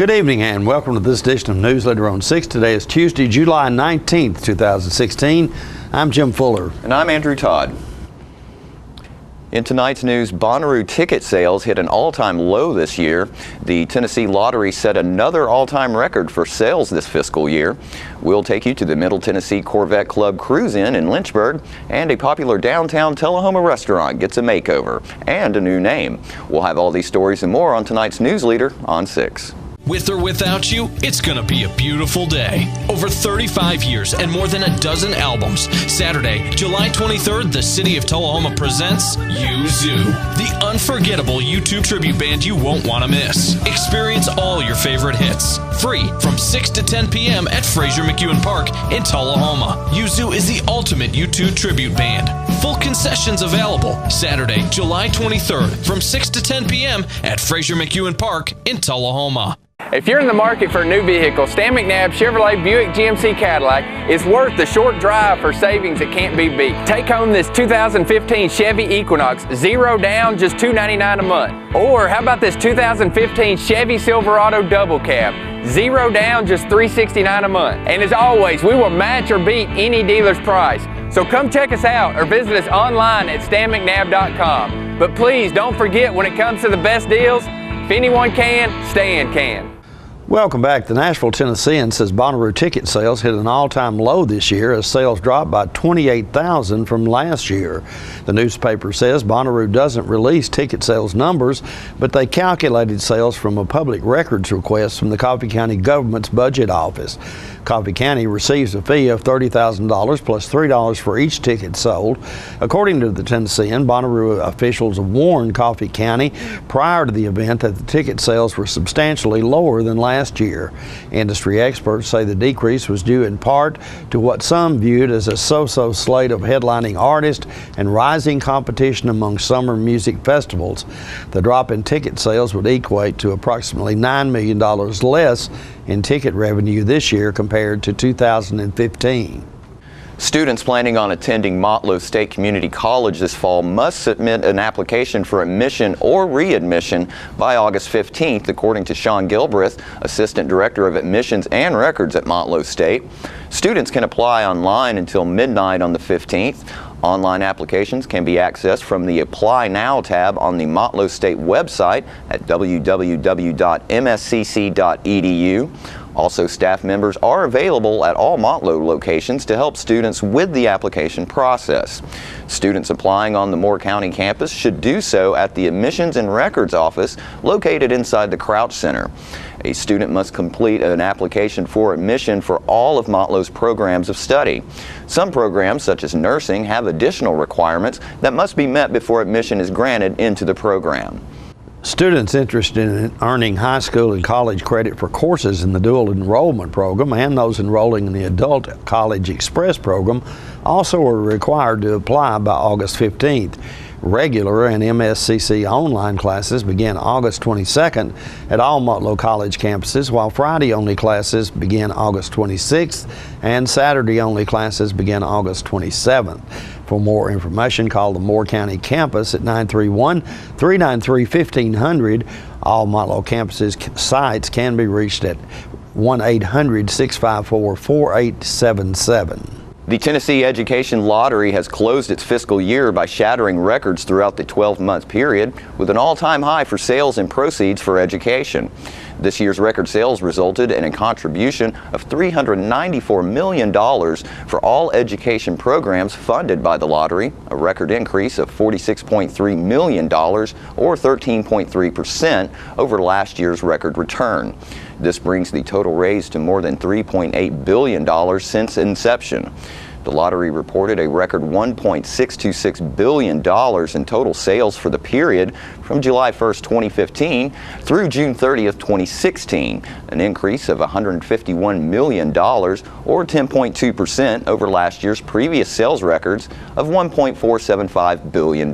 Good evening and welcome to this edition of Newsleader on 6. Today is Tuesday, July 19th, 2016. I'm Jim Fuller. And I'm Andrew Todd. In tonight's news, Bonnaroo ticket sales hit an all-time low this year. The Tennessee Lottery set another all-time record for sales this fiscal year. We'll take you to the Middle Tennessee Corvette Club Cruise-In in Lynchburg, and a popular downtown Tullahoma restaurant gets a makeover and a new name. We'll have all these stories and more on tonight's Newsleader on 6. With or without you, it's gonna be a beautiful day. Over 35 years and more than a dozen albums. Saturday, July 23rd, the City of Tullahoma presents U-Zoo, the unforgettable U2 tribute band you won't want to miss. Experience all your favorite hits. Free from 6 to 10 p.m. at Fraser McEwen Park in Tullahoma. U-Zoo is the ultimate U2 tribute band. Full concessions available. Saturday, July 23rd from 6 to 10 p.m. at Fraser McEwen Park in Tullahoma. If you're in the market for a new vehicle, Stan McNabb Chevrolet Buick GMC Cadillac is worth the short drive for savings that can't be beat. Take home this 2015 Chevy Equinox, 0 down, just $299 a month. Or how about this 2015 Chevy Silverado Double Cab, 0 down, just $369 a month. And as always, we will match or beat any dealer's price. So come check us out or visit us online at stanmcnabb.com. But please don't forget, when it comes to the best deals, if anyone can, Stan can. Welcome back. The Nashville Tennessean says Bonnaroo ticket sales hit an all-time low this year as sales dropped by 28,000 from last year. The newspaper says Bonnaroo doesn't release ticket sales numbers, but they calculated sales from a public records request from the Coffee County government's budget office. Coffee County receives a fee of $30,000 plus $3 for each ticket sold. According to the Tennessean, Bonnaroo officials warned Coffee County prior to the event that the ticket sales were substantially lower than last year. Industry experts say the decrease was due in part to what some viewed as a so-so slate of headlining artists and rising competition among summer music festivals. The drop in ticket sales would equate to approximately $9 million less in ticket revenue this year compared to 2015. Students planning on attending Motlow State Community College this fall must submit an application for admission or readmission by August 15th, according to Sean Gilbreth, Assistant Director of Admissions and Records at Motlow State. Students can apply online until midnight on the 15th. Online applications can be accessed from the Apply Now tab on the Motlow State website at www.mscc.edu. Also, staff members are available at all Motlow locations to help students with the application process. Students applying on the Moore County campus should do so at the Admissions and Records office located inside the Crouch Center. A student must complete an application for admission for all of Motlow's programs of study. Some programs, such as nursing, have additional requirements that must be met before admission is granted into the program. Students interested in earning high school and college credit for courses in the dual enrollment program and those enrolling in the Adult College Express program also are required to apply by August 15th. Regular and MSCC online classes begin August 22nd at all Motlow College campuses, while Friday-only classes begin August 26th and Saturday-only classes begin August 27th. For more information, call the Moore County campus at 931-393-1500. All Motlow campuses sites can be reached at 1-800-654-4877. The Tennessee Education Lottery has closed its fiscal year by shattering records throughout the 12-month period with an all-time high for sales and proceeds for education. This year's record sales resulted in a contribution of $394 million for all education programs funded by the lottery, a record increase of $46.3 million or 13.3% over last year's record return. This brings the total raised to more than $3.8 billion since inception. The lottery reported a record $1.626 billion in total sales for the period from July 1st, 2015 through June 30th, 2016, an increase of $151 million or 10.2% over last year's previous sales records of $1.475 billion.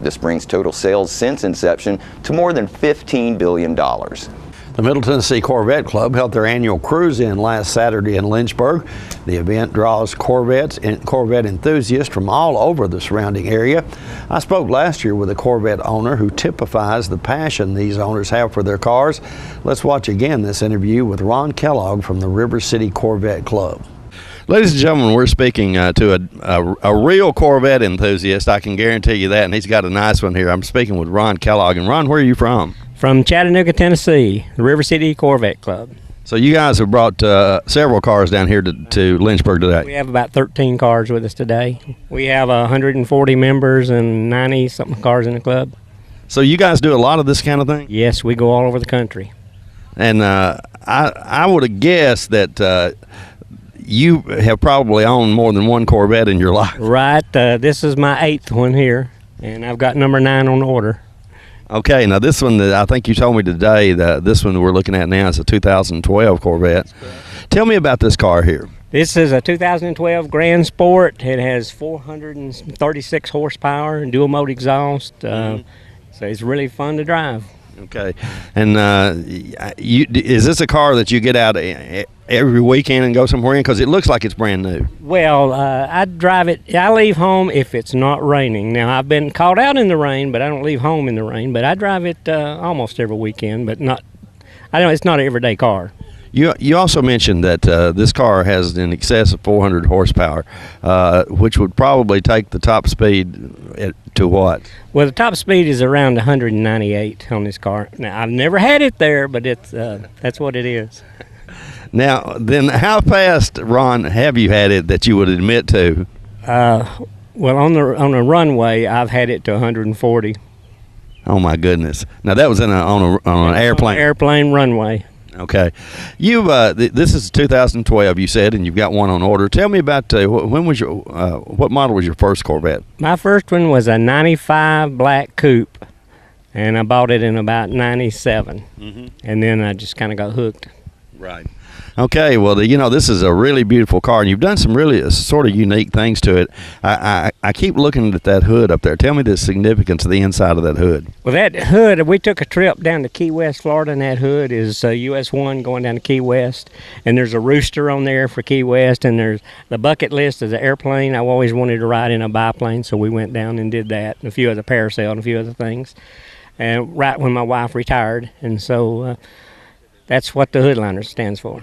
This brings total sales since inception to more than $15 billion. The Middle Tennessee Corvette Club held their annual cruise-in last Saturday in Lynchburg. The event draws Corvette enthusiasts from all over the surrounding area. I spoke last year with a Corvette owner who typifies the passion these owners have for their cars. Let's watch again this interview with Ron Kellogg from the River City Corvette Club. Ladies and gentlemen, we're speaking to a real Corvette enthusiast. I can guarantee you that, and he's got a nice one here. I'm speaking with Ron Kellogg. And Ron, where are you from? From Chattanooga, Tennessee, the River City Corvette Club. So you guys have brought several cars down here to Lynchburg today. We have about 13 cars with us today. We have 140 members and 90-something cars in the club. So you guys do a lot of this kind of thing? Yes, we go all over the country. And I would have guessed that you have probably owned more than one Corvette in your life. Right. This is my 8th one here, and I've got number 9 on order. Okay, now this one that I think you told me today, this one we're looking at now is a 2012 Corvette. Tell me about this car here. This is a 2012 Grand Sport. It has 436 horsepower and dual mode exhaust, so it's really fun to drive. Okay, and is this a car that you get out every weekend and go somewhere in? Because it looks like it's brand new. Well, I drive it. I leave home if it's not raining. Now, I've been caught out in the rain, but I don't leave home in the rain. But I drive it almost every weekend, but not. I know it's not an everyday car. You also mentioned that this car has in excess of 400 horsepower, which would probably take the top speed to what? Well, the top speed is around 198 on this car. Now, I've never had it there, but it's that's what it is. Now, then how fast, Ron, have you had it that you would admit to? Well, on a runway, I've had it to 140. Oh, my goodness. Now, that was on an airplane. Airplane runway. Okay. This is 2012, you said, and you've got one on order. Tell me about what model was your first Corvette? My first one was a 95 black coupe, and I bought it in about 97. And then I just kind of got hooked. Right. Okay, well, this is a really beautiful car, and you've done some really sort of unique things to it. I keep looking at that hood up there. Tell me the significance of the inside of that hood. Well, that hood, we took a trip down to Key West, Florida, and that hood is US 1 going down to Key West, and there's a rooster on there for Key West, and there's the bucket list is an airplane. I always wanted to ride in a biplane, so we went down and did that, and a few other parasail and a few other things, and right when my wife retired, and so that's what the hood liner stands for.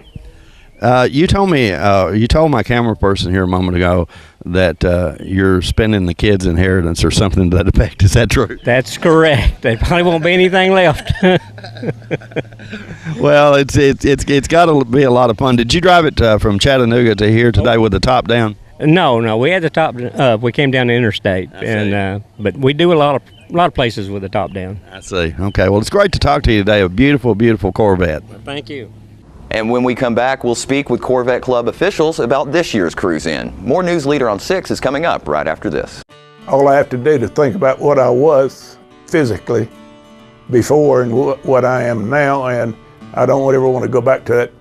You told my camera person here a moment ago that you're spending the kids' inheritance or something to that effect. Is that true? That's correct. There probably won't be anything left. Well, it's got to be a lot of fun. Did you drive it from Chattanooga to here today with the top down? No, we had the top up. We came down the interstate, but we do a lot of places with the top down. I see. Okay. Well, it's great to talk to you today. A beautiful, beautiful Corvette. Well, thank you. And when we come back, we'll speak with Corvette Club officials about this year's cruise-in. More Newsleader on 6 is coming up right after this. All I have to do to think about what I was physically before and what I am now, and I don't ever want to go back to that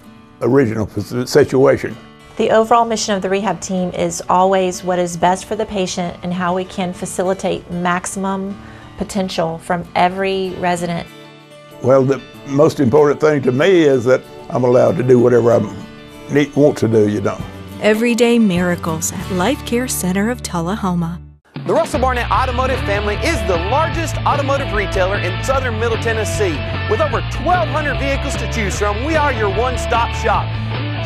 original situation. The overall mission of the rehab team is always what is best for the patient and how we can facilitate maximum potential from every resident. Well, the most important thing to me is that I'm allowed to do whatever I want to do, Everyday miracles at Life Care Center of Tullahoma. The Russell Barnett Automotive family is the largest automotive retailer in southern Middle Tennessee. With over 1,200 vehicles to choose from, we are your one-stop shop.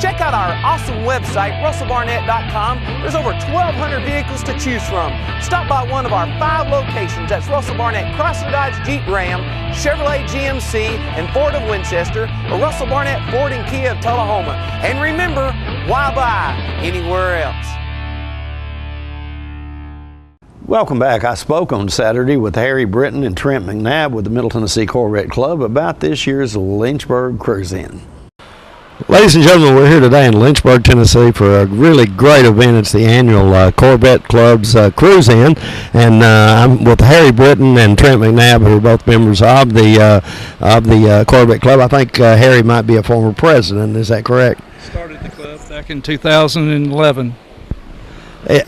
Check out our awesome website, russellbarnett.com. There's over 1,200 vehicles to choose from. Stop by one of our 5 locations. That's Russell Barnett Chrysler Dodge Jeep Ram, Chevrolet GMC, and Ford of Winchester, or Russell Barnett Ford and Kia of Tullahoma. And remember, why buy anywhere else? Welcome back. I spoke on Saturday with Harry Britton and Trent McNabb with the Middle Tennessee Corvette Club about this year's Lynchburg Cruise-In. Ladies and gentlemen, we're here today in Lynchburg, Tennessee for a really great event. It's the annual Corvette Club's Cruise-In, and I'm with Harry Britton and Trent McNabb, who are both members of the Corvette Club. I think Harry might be a former president. Is that correct? Started the club back in 2011.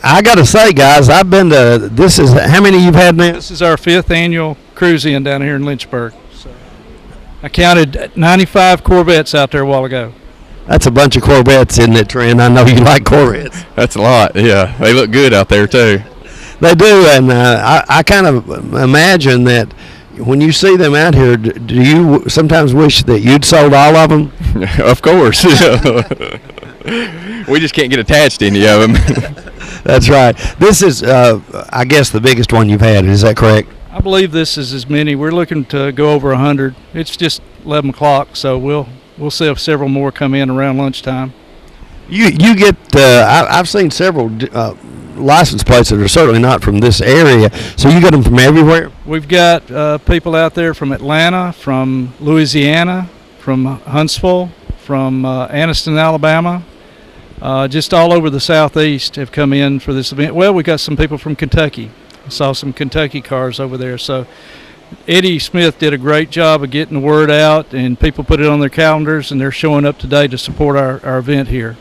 I got to say, guys, I've been to. How many you've had now? This is our 5th annual Cruise-In down here in Lynchburg. So. I counted 95 Corvettes out there a while ago. That's a bunch of Corvettes, isn't it, Trent? I know you like Corvettes. That's a lot, yeah. They look good out there, too. They do, and I kind of imagine that when you see them out here, do you sometimes wish that you'd sold all of them? Of course. We just can't get attached to any of them. That's right. This is, I guess, the biggest one you've had. Is that correct? I believe this is as many. We're looking to go over 100. It's just 11 o'clock, so we'll see if several more come in around lunchtime. You get, I've seen several license plates that are certainly not from this area, so you get them from everywhere? We've got people out there from Atlanta, from Louisiana, from Huntsville, from Anniston, Alabama. Just all over the southeast have come in for this event. Well, we got some people from Kentucky. I saw some Kentucky cars over there. So Eddie Smith did a great job of getting the word out, and people put it on their calendars, and they're showing up today to support our event here.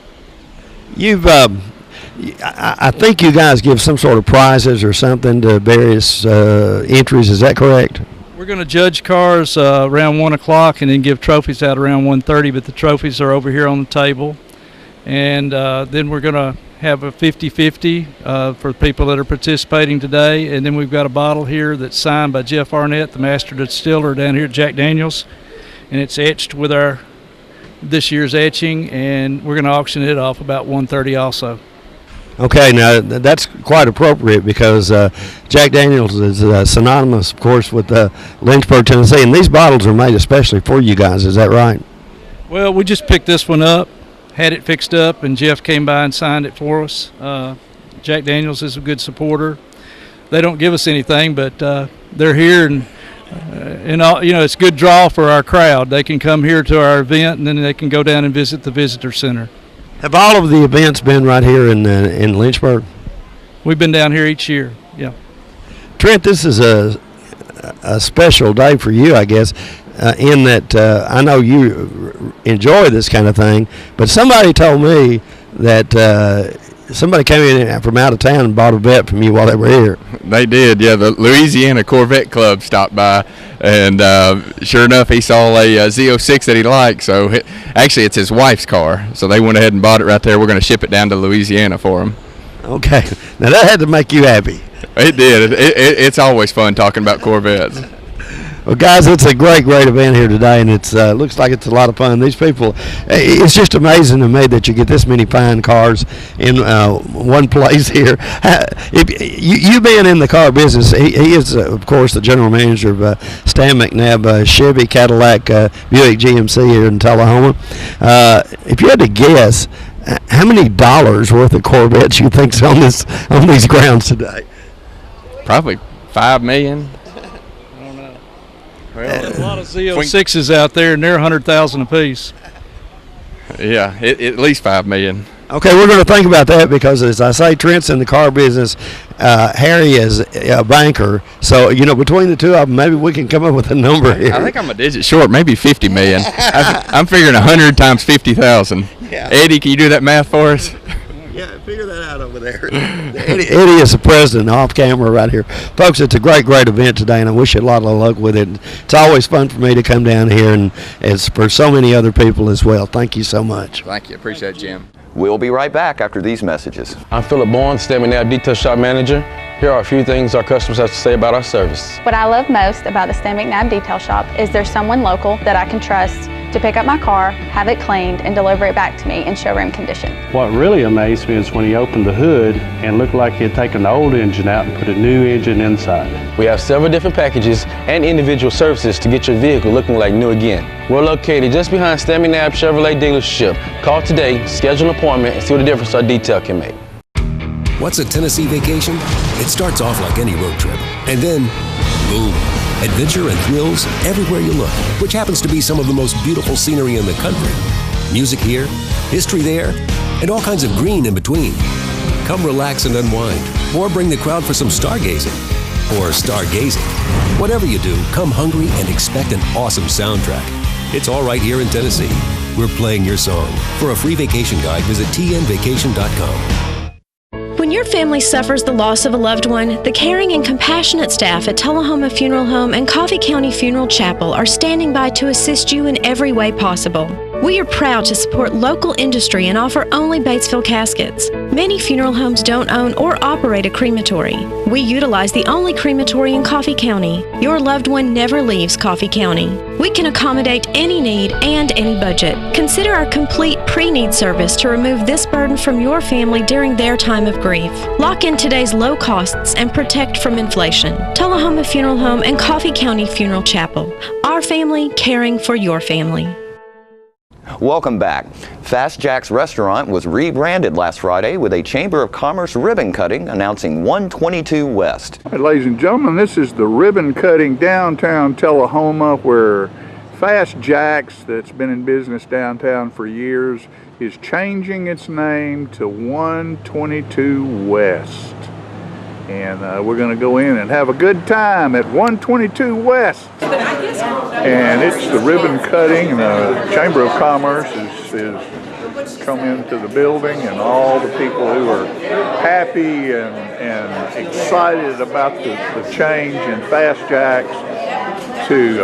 You've, I think you guys give some sort of prizes or something to various entries. Is that correct? We're going to judge cars around 1 o'clock and then give trophies out around 1:30, but the trophies are over here on the table. And then we're going to have a 50-50 for people that are participating today. And then we've got a bottle here that's signed by Jeff Arnett, the master distiller down here at Jack Daniels. And it's etched with our this year's etching, and we're going to auction it off about 1:30 also. Okay, now that's quite appropriate because Jack Daniels is synonymous, of course, with Lynchburg, Tennessee. And these bottles are made especially for you guys. Is that right? Well, we just picked this one up, had it fixed up, and Jeff came by and signed it for us. Jack Daniels is a good supporter. They don't give us anything, but they're here, and all, you know, it's a good draw for our crowd. They can come here to our event, and then they can go down and visit the visitor center. Have all of the events been right here in Lynchburg? We've been down here each year, yeah. Trent, this is a special day for you, I guess, in that I know you enjoy this kind of thing, but somebody told me that somebody came in from out of town and bought a vet from you while they were here. They did, yeah. The Louisiana Corvette Club stopped by, and sure enough, he saw a Z06 that he liked. So actually, it's his wife's car. So they went ahead and bought it right there. We're going to ship it down to Louisiana for him. Okay. Now, that had to make you happy. It did. It's always fun talking about Corvettes. Well, guys, it's a great event here today, and it looks like it's a lot of fun. These people, it's just amazing to me that you get this many fine cars in one place here. If you being in the car business, he is, of course, the general manager of Stan McNabb Chevy Cadillac Buick GMC here in Tullahoma. If you had to guess, how many dollars worth of Corvettes you think's on these grounds today? Probably $5 million. There's a lot of Z06s out there, and they're 100,000 apiece. Yeah, at least $5 million. Okay, we're going to think about that because, as I say, Trent's in the car business. Harry is a banker. So, you know, between the two of them, maybe we can come up with a number here. I think I'm a digit short, maybe $50 million. I'm figuring 100 times 50,000. Yeah. Eddie, can you do that math for us? Yeah, figure that out over there. Eddie is the president off camera right here. Folks, it's a great event today, and I wish you a lot of luck with it. It's always fun for me to come down here, and it's for so many other people as well. Thank you so much. Thank you. Appreciate it, Jim. We'll be right back after these messages. I'm Philip Bourne, Stan McNabb Detail Shop Manager. Here are a few things our customers have to say about our service. What I love most about the Stan McNabb Detail Shop is there's someone local that I can trust to pick up my car, have it cleaned, and deliver it back to me in showroom condition. What really amazed me is when he opened the hood and looked like he had taken the old engine out and put a new engine inside. We have several different packages and individual services to get your vehicle looking like new again. We're located just behind Stan McNabb Chevrolet dealership. Call today, schedule an appointment, and see what the difference our detail can make. What's a Tennessee vacation? It starts off like any road trip, and then, boom, adventure and thrills everywhere you look, which happens to be some of the most beautiful scenery in the country. Music here, history there, and all kinds of green in between. Come relax and unwind, or bring the crowd for some stargazing, or stargazing. Whatever you do, come hungry and expect an awesome soundtrack. It's all right here in Tennessee. We're playing your song. For a free vacation guide, visit tnvacation.com. When you're your family suffers the loss of a loved one, the caring and compassionate staff at Tullahoma Funeral Home and Coffee County Funeral Chapel are standing by to assist you in every way possible. We are proud to support local industry and offer only Batesville caskets. Many funeral homes don't own or operate a crematory. We utilize the only crematory in Coffee County. Your loved one never leaves Coffee County. We can accommodate any need and any budget. Consider our complete pre-need service to remove this burden from your family during their time of grief. Lock in today's low costs and protect from inflation. Tullahoma Funeral Home and Coffee County Funeral Chapel. Our family caring for your family. Welcome back. Fast Jack's restaurant was rebranded last Friday with a Chamber of Commerce ribbon cutting announcing 122 West. All right, ladies and gentlemen, this is the ribbon cutting downtown Tullahoma, where Fast Jack's, that's been in business downtown for years, is changing its name to 122 West. And we're going to go in and have a good time at 122 West. And it's the ribbon cutting, and the Chamber of Commerce is come into the building, and all the people who are happy and excited about the change in Fast Jack's to,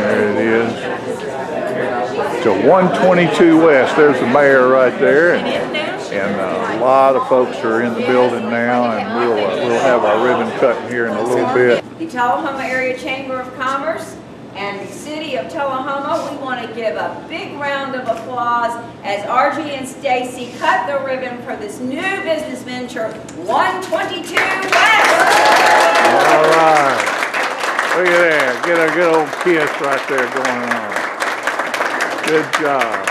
there it is, to 122 West. There's the mayor right there. And a lot of folks are in the building now, and we'll have our ribbon cutting here in a little bit. The Tullahoma Area Chamber of Commerce and the City of Tullahoma, we want to give a big round of applause as RG and Stacy cut the ribbon for this new business venture, 122 West. All right. Look at that. Get a good old kiss right there going on. Good job.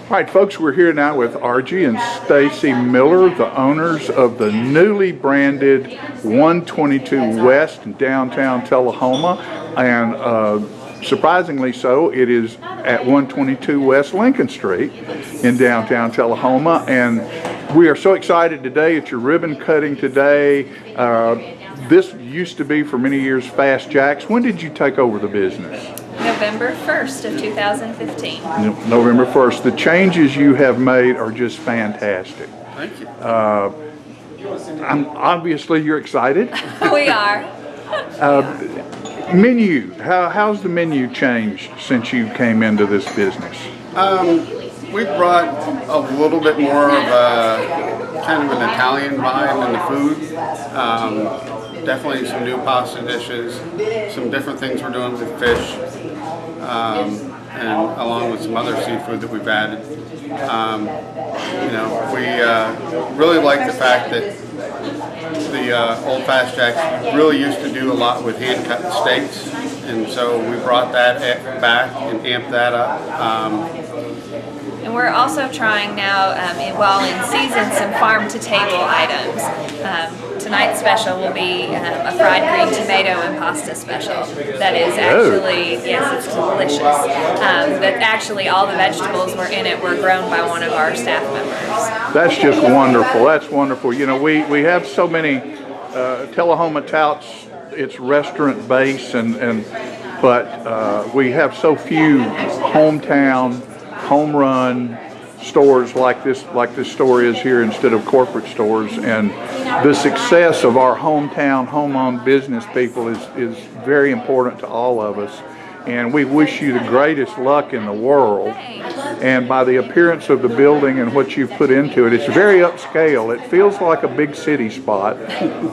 All right, folks, we're here now with RG and Stacy Miller, the owners of the newly branded 122 West in downtown Tullahoma. And surprisingly so, it is at 122 West Lincoln Street in downtown Tullahoma. And we are so excited today. It's your ribbon cutting today. This used to be for many years Fast Jack's. When did you take over the business? November 1st of 2015. November 1st. The changes you have made are just fantastic. Thank you. Obviously you're excited. We are. Menu, how's the menu changed since you came into this business? We brought a little bit more of a kind of an Italian vibe in the food. Definitely some new pasta dishes, some different things we're doing with fish, and along with some other seafood that we've added. We really like the fact that the old Fast Jack's really used to do a lot with hand-cut steaks, and so we brought that back and amped that up. And we're also trying now, while in season, some farm-to-table items. Tonight's special will be a fried green tomato and pasta special. That is actually, yes, it's delicious. But actually all the vegetables were in it were grown by one of our staff members. That's just wonderful. That's wonderful. You know, we have so many, Tullahoma touts its restaurant base, but we have so few hometown, home run stores like this store is here instead of corporate stores, and the success of our hometown, home-owned business people is very important to all of us, and we wish you the greatest luck in the world. And by the appearance of the building and what you've put into it, it's very upscale. It feels like a big city spot.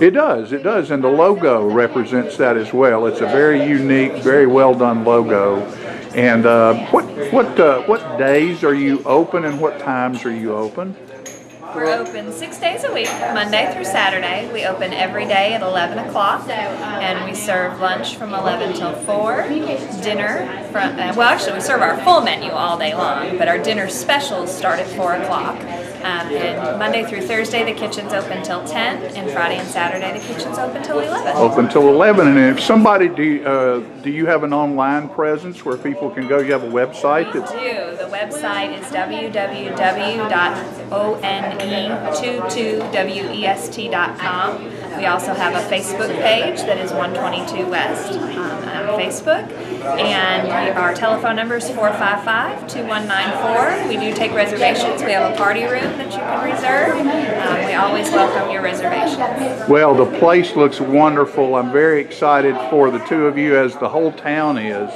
It does, and the logo represents that as well. It's a very unique, very well done logo. And what days are you open, and what times are you open? We're open 6 days a week, Monday through Saturday. We open every day at 11 o'clock, and we serve lunch from 11 till 4, dinner from, well actually we serve our full menu all day long, but our dinner specials start at 4 o'clock. And Monday through Thursday the kitchen's open till 10, and Friday and Saturday the kitchen's open till 11. Open till 11, and if somebody, do you have an online presence where people can go? You have a website? We do. The website is www.one22west.com. We also have a Facebook page that is 122 West on Facebook, and our telephone number is 455-2194. We do take reservations. We have a party room that you can reserve. We always welcome your reservations. Well, the place looks wonderful. I'm very excited for the two of you, as the whole town is,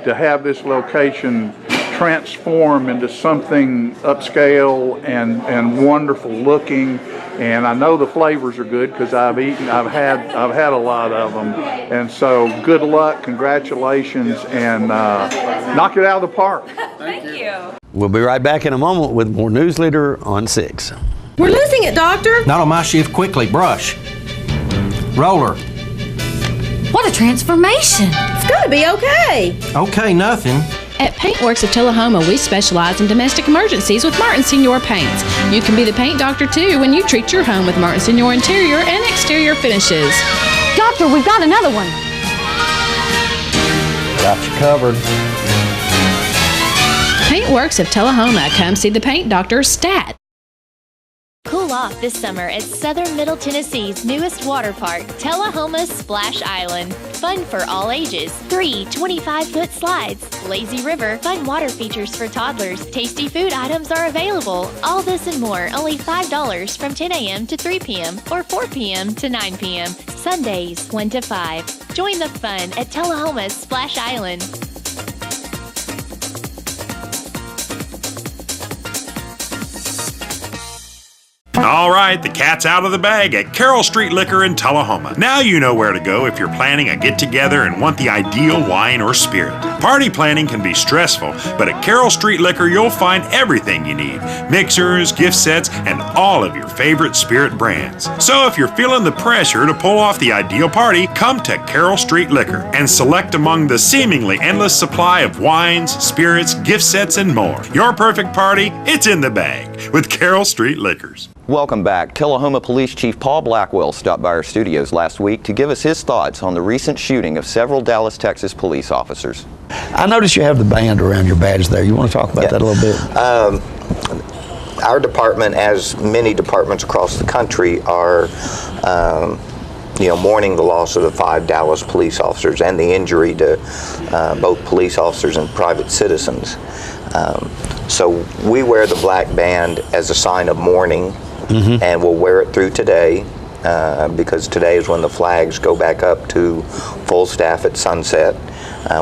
to have this location transform into something upscale and wonderful looking. And I know the flavors are good because I've had a lot of them. And so good luck, congratulations, and knock it out of the park. Thank you. We'll be right back in a moment with more Newsleader on 6. We're losing it, Doctor. Not on my shift. Quickly, brush. Roller. What a transformation. It's going to be okay. Okay, nothing. At Paintworks of Tullahoma, we specialize in domestic emergencies with Martin Senior Paints. You can be the paint doctor too when you treat your home with Martin Senior interior and exterior finishes. Doctor, we've got another one. Got you covered. Paintworks of Tullahoma. Come see the paint doctor, Stat. Cool off this summer at Southern Middle Tennessee's newest water park, Tullahoma Splash Island. Fun for all ages. 3 25-foot slides, lazy river, fun water features for toddlers, tasty food items are available. All this and more, only $5 from 10 a.m. to 3 p.m. or 4 p.m. to 9 p.m. Sundays, 1 to 5. Join the fun at Tullahoma Splash Island. All right, the cat's out of the bag at Carroll Street Liquor in Tullahoma. Now you know where to go if you're planning a get-together and want the ideal wine or spirit. Party planning can be stressful, but at Carroll Street Liquor you'll find everything you need. Mixers, gift sets, and all of your favorite spirit brands. So if you're feeling the pressure to pull off the ideal party, come to Carroll Street Liquor and select among the seemingly endless supply of wines, spirits, gift sets, and more. Your perfect party, it's in the bag with Carroll Street Liquors. Welcome back. Tullahoma Police Chief Paul Blackwell stopped by our studios last week to give us his thoughts on the recent shooting of several Dallas, Texas police officers. I noticed you have the band around your badge there. You want to talk about that a little bit? Our department, as many departments across the country, are mourning the loss of the 5 Dallas police officers and the injury to both police officers and private citizens. So we wear the black band as a sign of mourning. And we'll wear it through today because today is when the flags go back up to full staff at sunset.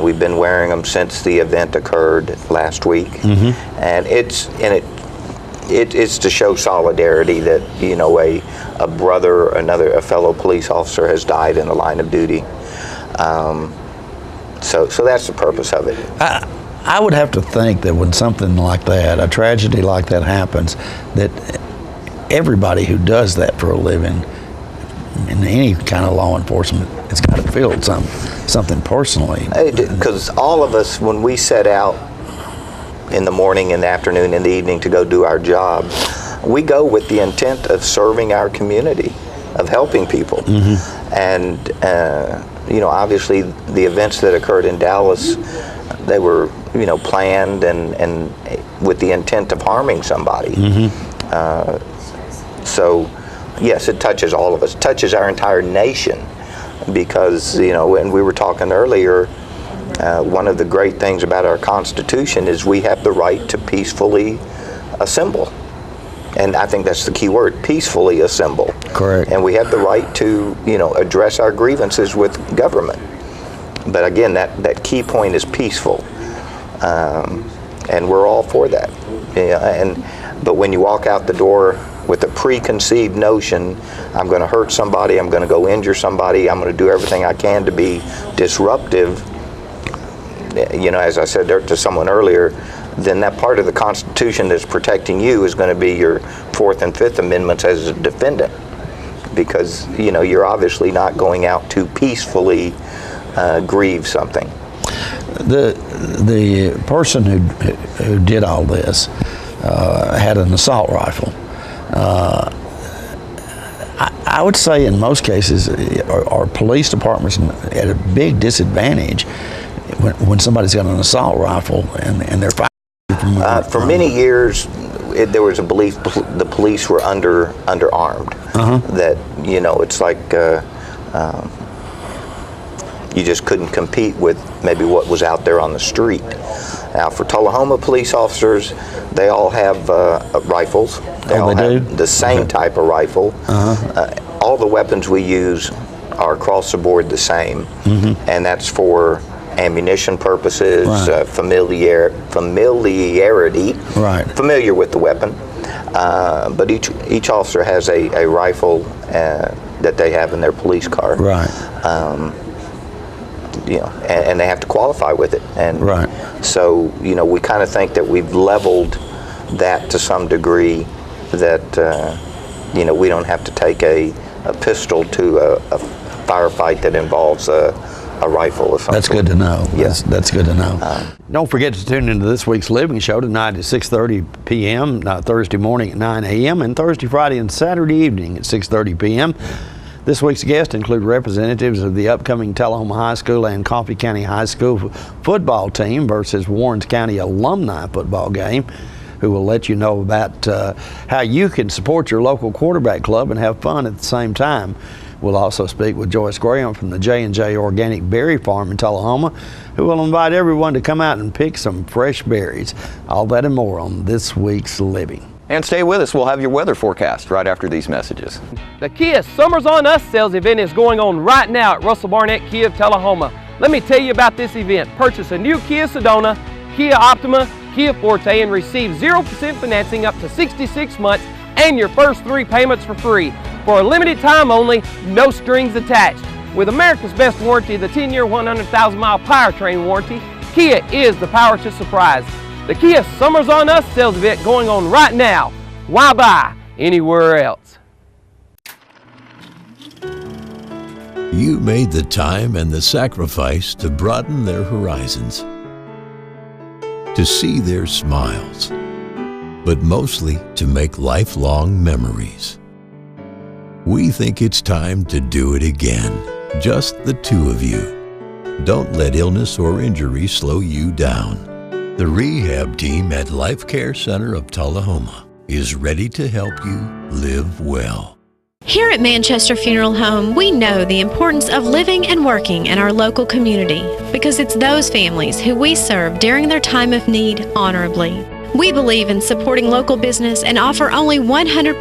We've been wearing them since the event occurred last week, and it's to show solidarity that a brother, a fellow police officer has died in the line of duty. So that's the purpose of it. I would have to think that when something like that, a tragedy like that happens, that everybody who does that for a living in any kind of law enforcement has got to feel something personally. Because all of us, when we set out in the morning, in the afternoon, in the evening to go do our job, we go with the intent of serving our community, of helping people. And obviously the events that occurred in Dallas, they were planned and with the intent of harming somebody. So, yes, it touches all of us. It touches our entire nation because, and we were talking earlier, one of the great things about our Constitution is we have the right to peacefully assemble. And I think that's the key word, peacefully assemble. Correct. And we have the right to, address our grievances with government. But again, that key point is peaceful. And we're all for that. But when you walk out the door with a preconceived notion, I'm going to hurt somebody, I'm going to go injure somebody, I'm going to do everything I can to be disruptive, as I said to someone earlier, then that part of the Constitution that's protecting you is going to be your 4th and 5th Amendments as a defendant, because you're obviously not going out to peacefully grieve something. The person who did all this had an assault rifle. I would say in most cases our police departments at a big disadvantage when somebody's got an assault rifle and they're fighting for many years there was a belief the police were underarmed. That, you know, it's like you just couldn't compete with maybe what was out there on the street. Now, for Tullahoma police officers, they all have rifles. They all have the same type of rifle. All the weapons we use are across the board the same, and that's for ammunition purposes, familiarity, familiar with the weapon. But each officer has a rifle that they have in their police car. You know, and they have to qualify with it. And so, you know, we kind of think that we've leveled that to some degree, that you know, we don't have to take a pistol to a firefight that involves a rifle or something. That's good to know. Yes, that's good to know. Don't forget to tune into this week's Living Show tonight at 6:30 p.m., Thursday morning at 9 a.m., and Thursday, Friday, and Saturday evening at 6:30 p.m. This week's guests include representatives of the upcoming Tullahoma High School and Coffee County High School football team versus Warrens County alumni football game, who will let you know about how you can support your local quarterback club and have fun at the same time. We'll also speak with Joyce Graham from the J&J Organic Berry Farm in Tullahoma, who will invite everyone to come out and pick some fresh berries. All that and more on this week's Living. And stay with us. We'll have your weather forecast right after these messages. The Kia Summers on Us sales event is going on right now at Russell Barnett Kia of Tullahoma. Let me tell you about this event. Purchase a new Kia Sedona, Kia Optima, Kia Forte, and receive 0% financing up to 66 months and your first 3 payments for free. For a limited time only, no strings attached. With America's best warranty, the 10-year, 100,000-mile powertrain warranty, Kia is the power to surprise. The Kia Summers on Us sales event going on right now. Why buy anywhere else? You made the time and the sacrifice to broaden their horizons, to see their smiles, but mostly to make lifelong memories. We think it's time to do it again, just the 2 of you. Don't let illness or injury slow you down. The rehab team at Life Care Center of Tullahoma is ready to help you live well. Here at Manchester Funeral Home, we know the importance of living and working in our local community because it's those families who we serve during their time of need honorably. We believe in supporting local business and offer only 100%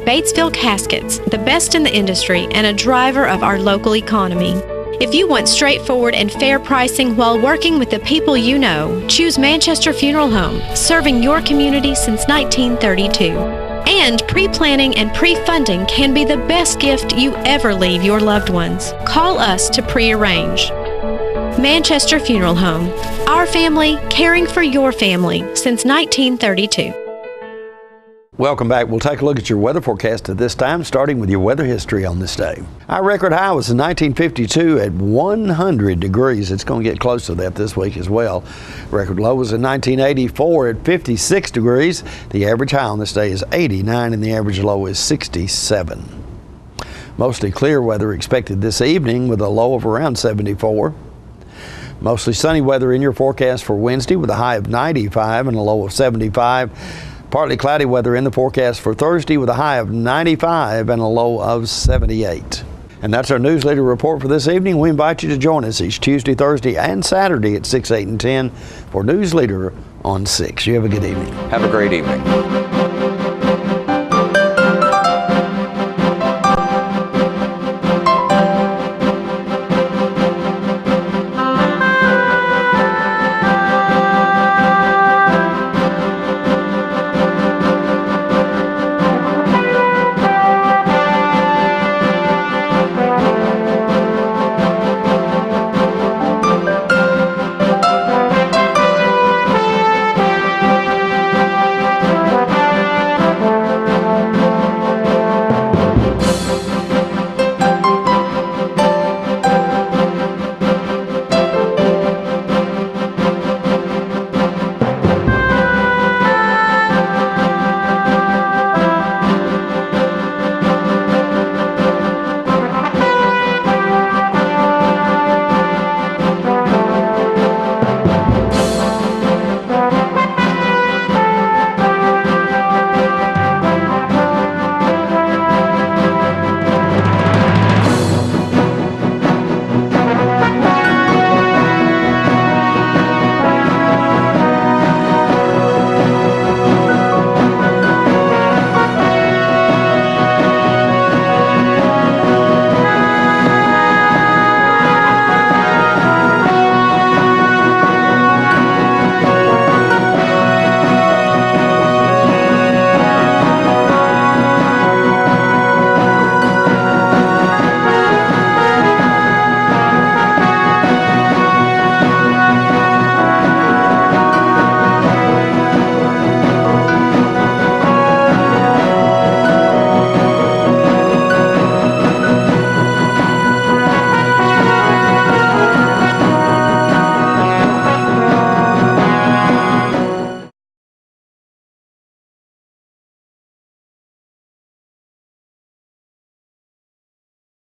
Batesville caskets, the best in the industry and a driver of our local economy. If you want straightforward and fair pricing while working with the people you know, choose Manchester Funeral Home, serving your community since 1932. And pre-planning and pre-funding can be the best gift you ever leave your loved ones. Call us to pre-arrange. Manchester Funeral Home, our family caring for your family since 1932. Welcome back. We'll take a look at your weather forecast at this time, starting with your weather history on this day. Our record high was in 1952 at 100 degrees. It's going to get close to that this week as well. Record low was in 1984 at 56 degrees. The average high on this day is 89 and the average low is 67. Mostly clear weather expected this evening with a low of around 74. Mostly sunny weather in your forecast for Wednesday with a high of 95 and a low of 75. Partly cloudy weather in the forecast for Thursday with a high of 95 and a low of 78. And that's our Newsleader report for this evening. We invite you to join us each Tuesday, Thursday, and Saturday at 6, 8, and 10 for Newsleader on 6. You have a good evening. Have a great evening.